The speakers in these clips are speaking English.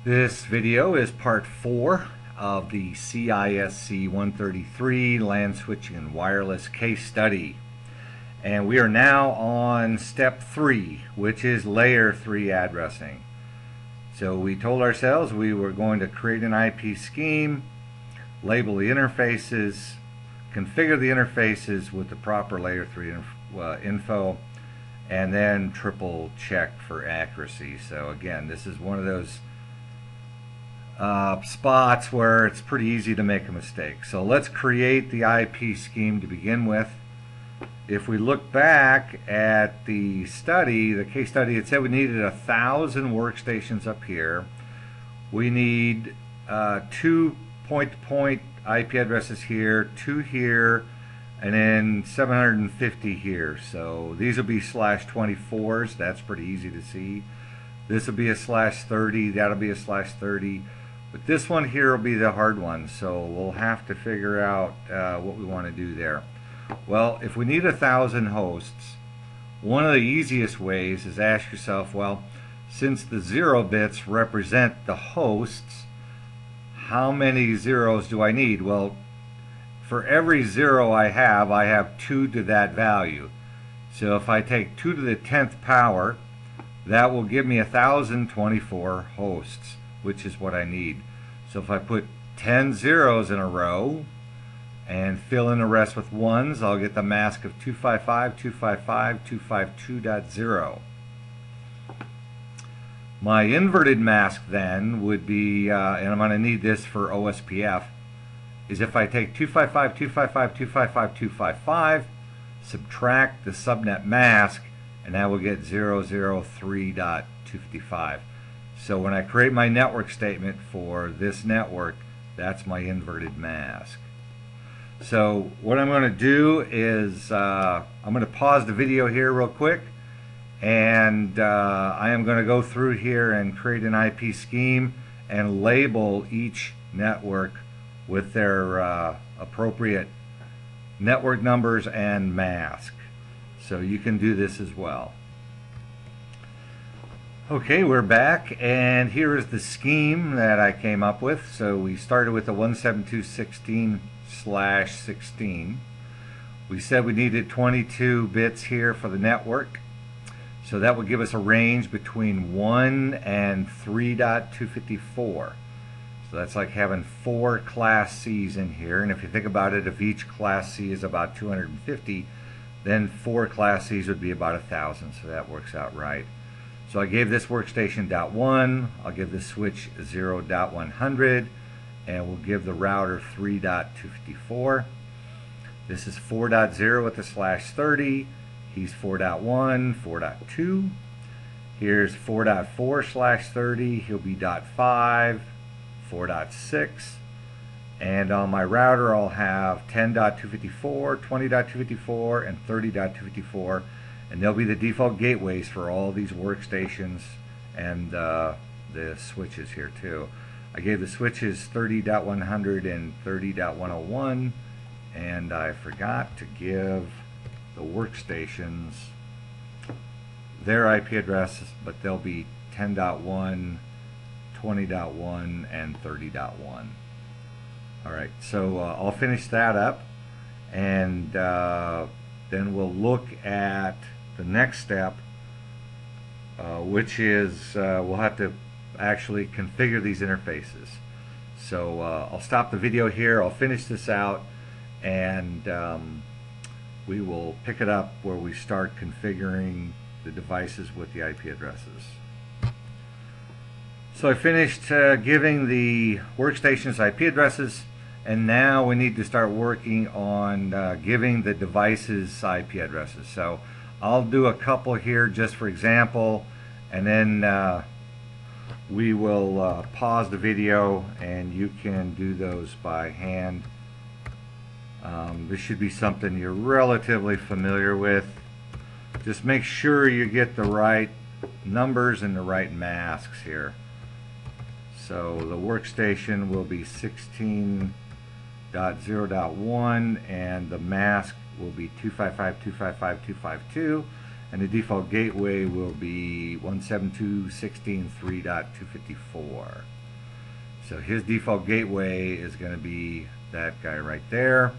This video is part 4 of the CISC 133 LAN switching and wireless case study. And we are now on step 3, which is layer 3 addressing. So we told ourselves we were going to create an IP scheme, label the interfaces, configure the interfaces with the proper layer 3 info, and then triple check for accuracy. So again, this is one of those spots where it's pretty easy to make a mistake. So let's create the IP scheme to begin with. If we look back at the study, the case study, it said we needed 1,000 workstations up here. We need 2 point-to-point IP addresses here, 2 here, and then 750 here. So these will be /24s. That's pretty easy to see. This will be a /30. That'll be a /30. But this one here will be the hard one. So we'll have to figure out what we want to do there. Well, if we need 1,000 hosts, one of the easiest ways is ask yourself, well, since the 0 bits represent the hosts, how many zeros do I need? Well, for every 0 I have 2 to that value. So if I take 2 to the 10th power, that will give me 1,024 hosts, which is what I need. So if I put 10 zeros in a row and fill in the rest with ones, I'll get the mask of 255, 255, 252.0. My inverted mask then would be, and I'm going to need this for OSPF, is if I take 255, 255, 255, 255, subtract the subnet mask, and that will get 003.255. So when I create my network statement for this network, that's my inverted mask. So what I'm going to do is I'm going to pause the video here real quick, and I am going to go through here and create an IP scheme and label each network with their appropriate network numbers and mask. So you can do this as well. Okay, we're back, and here is the scheme that I came up with. So we started with the 172.16/16. We said we needed 22 bits here for the network. So that would give us a range between 1 and 3.254. So that's like having 4 Class C's in here. And if you think about it, if each Class C is about 250, then 4 Class C's would be about 1,000. So that works out right. So I gave this workstation .1, I'll give this switch 0.100, and we'll give the router 3.254. This is 4.0 with the /30. He's 4.1, 4.2. Here's 4.4/30. He'll be .5, 4.6. And on my router, I'll have 10.254, 20.254, and 30.254. And they'll be the default gateways for all these workstations and the switches here too. I gave the switches 30.100 and 30.101, and I forgot to give the workstations their IP addresses, but they'll be 10.1, 20.1, and 30.1. Alright, so I'll finish that up, and then we'll look at the next step, which is we'll have to actually configure these interfaces. So I'll stop the video here, I'll finish this out, and we will pick it up where we start configuring the devices with the IP addresses. So I finished giving the workstations IP addresses, and now we need to start working on giving the devices IP addresses. So I'll do a couple here just for example, and then we will pause the video and you can do those by hand. This should be something you're relatively familiar with. Just make sure you get the right numbers and the right masks here. So the workstation will be 16.0.1, and the mask will be 255, 255, 252, and the default gateway will be 172.16.3.254. So his default gateway is going to be that guy right there.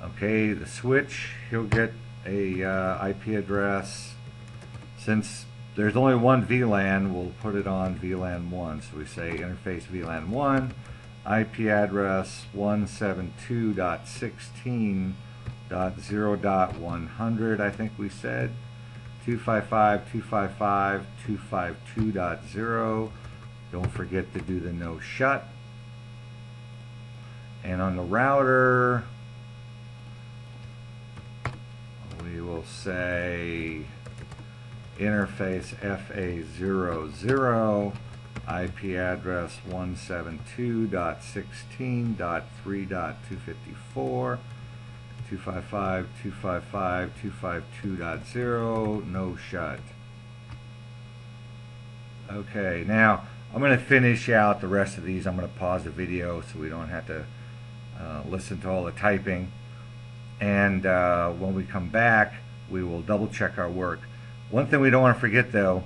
Okay, the switch, he'll get a IP address. Since there's only one VLAN, we'll put it on VLAN 1. So we say interface VLAN 1, IP address 172.16.0.100, I think we said. 255.255.252.0. Don't forget to do the no shut. And on the router, we will say interface FA00, IP address 172.16.3.254, 255.255.252.0, no shut. Okay, now I'm going to finish out the rest of these. I'm going to pause the video so we don't have to listen to all the typing. And when we come back, we will double check our work. One thing we don't want to forget though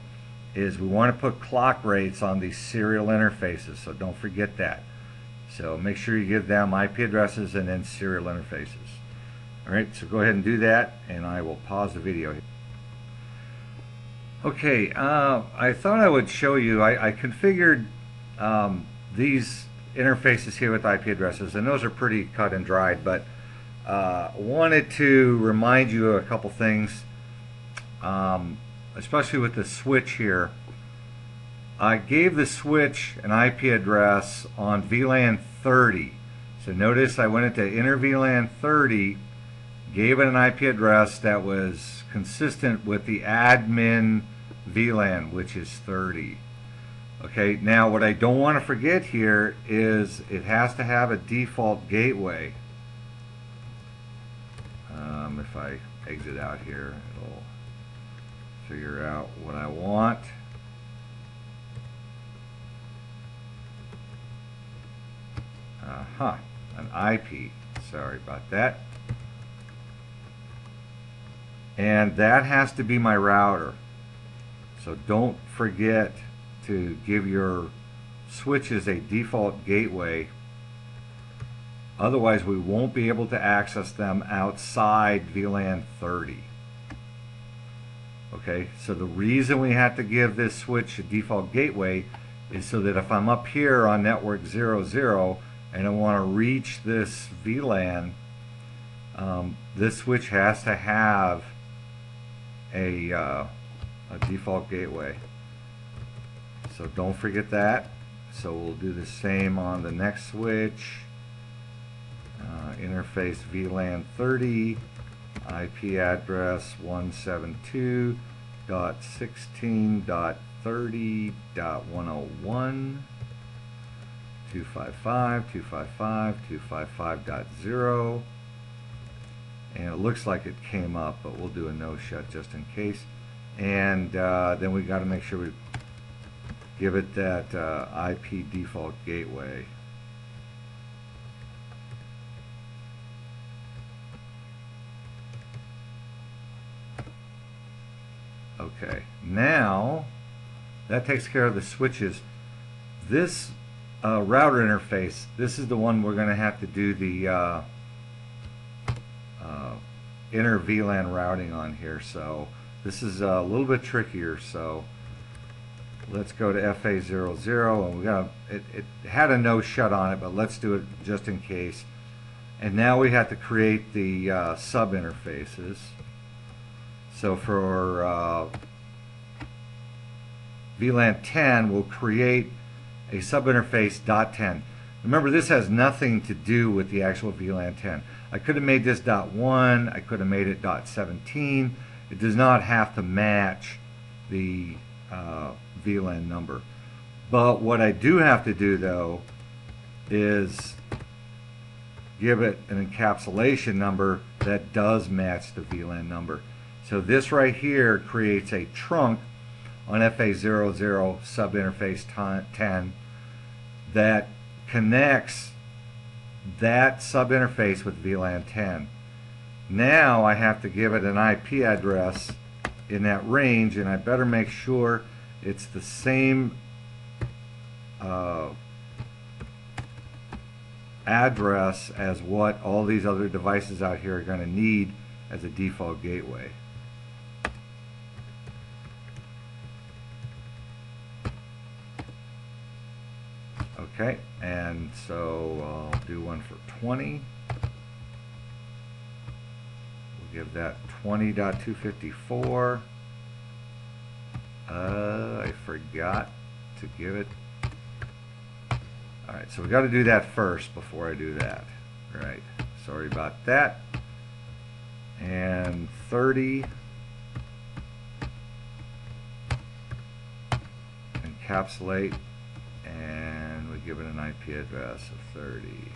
is we want to put clock rates on these serial interfaces, so don't forget that. So make sure you give them IP addresses and then serial interfaces. Alright, so go ahead and do that, and I will pause the video. Okay, I thought I would show you, I configured these interfaces here with IP addresses, and those are pretty cut and dried, but wanted to remind you of a couple things, especially with the switch here. I gave the switch an IP address on VLAN 30. So notice I went into inner VLAN 30, gave it an IP address that was consistent with the admin VLAN, which is 30. Okay, now what I don't want to forget here is it has to have a default gateway. If I exit out here, it'll figure out what I want. An IP. Sorry about that. And that has to be my router. So don't forget to give your switches a default gateway. Otherwise, we won't be able to access them outside VLAN 30. Okay, so the reason we have to give this switch a default gateway is so that if I'm up here on network 00 and I want to reach this VLAN, this switch has to have a default gateway. So don't forget that. So we'll do the same on the next switch. Interface VLAN 30, IP address 172.16.30.101, 255.255.255.0, and it looks like it came up, but we'll do a no shut just in case. And then we got to make sure we give it that IP default gateway. Okay, now that takes care of the switches. This router interface, this is the one we're going to have to do the inner VLAN routing on here. So this is a little bit trickier. So let's go to FA00, and we got it had a no shut on it, but let's do it just in case. And now we have to create the sub interfaces. So for VLAN 10, we'll create a subinterface .10. Remember, this has nothing to do with the actual VLAN 10. I could have made this .1, I could have made it .17. It does not have to match the VLAN number. But what I do have to do, though, is give it an encapsulation number that does match the VLAN number. So this right here creates a trunk on FA00 subinterface 10 that connects that subinterface with VLAN 10. Now I have to give it an IP address in that range, and I better make sure it's the same address as what all these other devices out here are going to need as a default gateway. Okay, and so I'll do one for 20. We'll give that 20.254. I forgot to give it. Alright, so we got to do that first before I do that. Right, sorry about that. And 30. Encapsulate. And we give it an IP address of 30.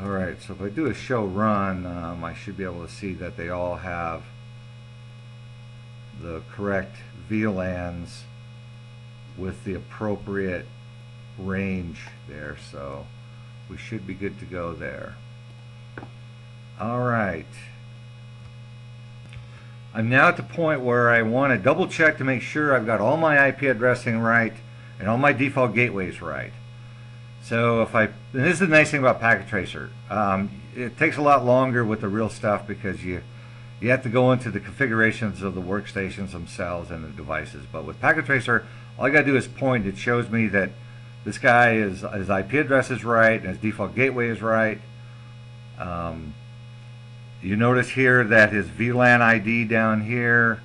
Alright, so if I do a show run, I should be able to see that they all have the correct VLANs with the appropriate range there, so we should be good to go there. Alright. I'm now at the point where I want to double check to make sure I've got all my IP addressing right and all my default gateways right. So if and this is the nice thing about Packet Tracer. It takes a lot longer with the real stuff because you have to go into the configurations of the workstations themselves and the devices. But with Packet Tracer, all I got to do is point. It shows me that this guy his IP address is right and his default gateway is right. You notice here that his VLAN ID down here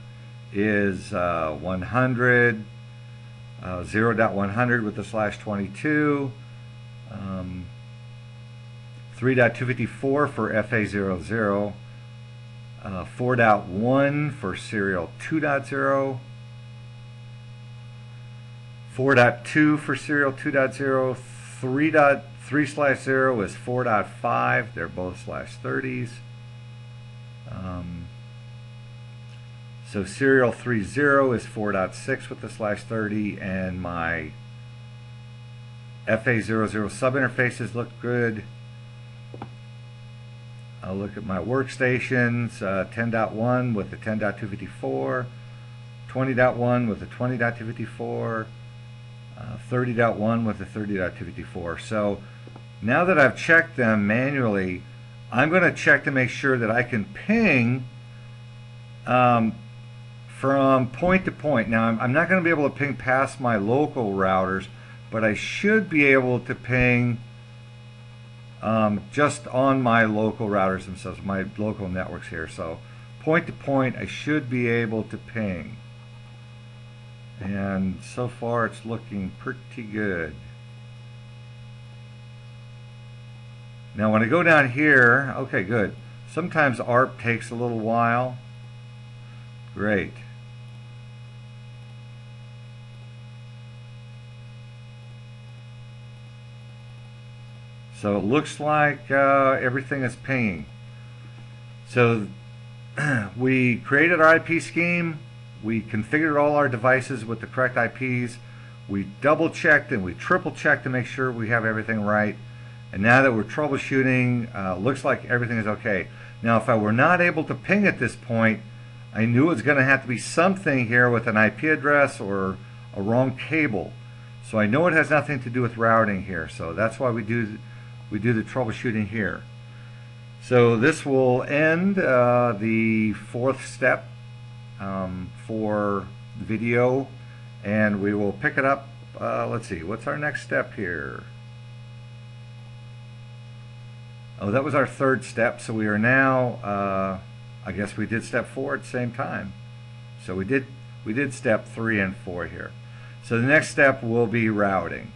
is 100, 0.100 with the /22, 3.254 for FA00, 4.1 for serial 2.0, 4.2 for serial 2.0, 3.3/0 is 4.5, they're both /30s. So serial 30 is 4.6 with the /30, and my FA00 subinterfaces look good. I'll look at my workstations, 10.1 with the 10.254, 20.1 with the 20.254, 30.1 with the 30.254. So now that I've checked them manually, I'm going to check to make sure that I can ping from point to point. Now, I'm not going to be able to ping past my local routers, but I should be able to ping just on my local routers themselves, my local networks here. So point to point, I should be able to ping. And so far, it's looking pretty good. Now when I go down here, okay, good. Sometimes ARP takes a little while. Great. So it looks like everything is pinging. So we created our IP scheme. We configured all our devices with the correct IPs. We double checked and we triple checked to make sure we have everything right. And now that we're troubleshooting, looks like everything is okay. Now, if I were not able to ping at this point, I knew it was going to have to be something here with an IP address or a wrong cable. So I know it has nothing to do with routing here. So that's why we do the troubleshooting here. So this will end the fourth step for the video, and we will pick it up. Let's see, what's our next step here? Oh, that was our third step. So we are now, I guess we did step 4 at the same time. So we did step 3 and 4 here. So the next step will be routing.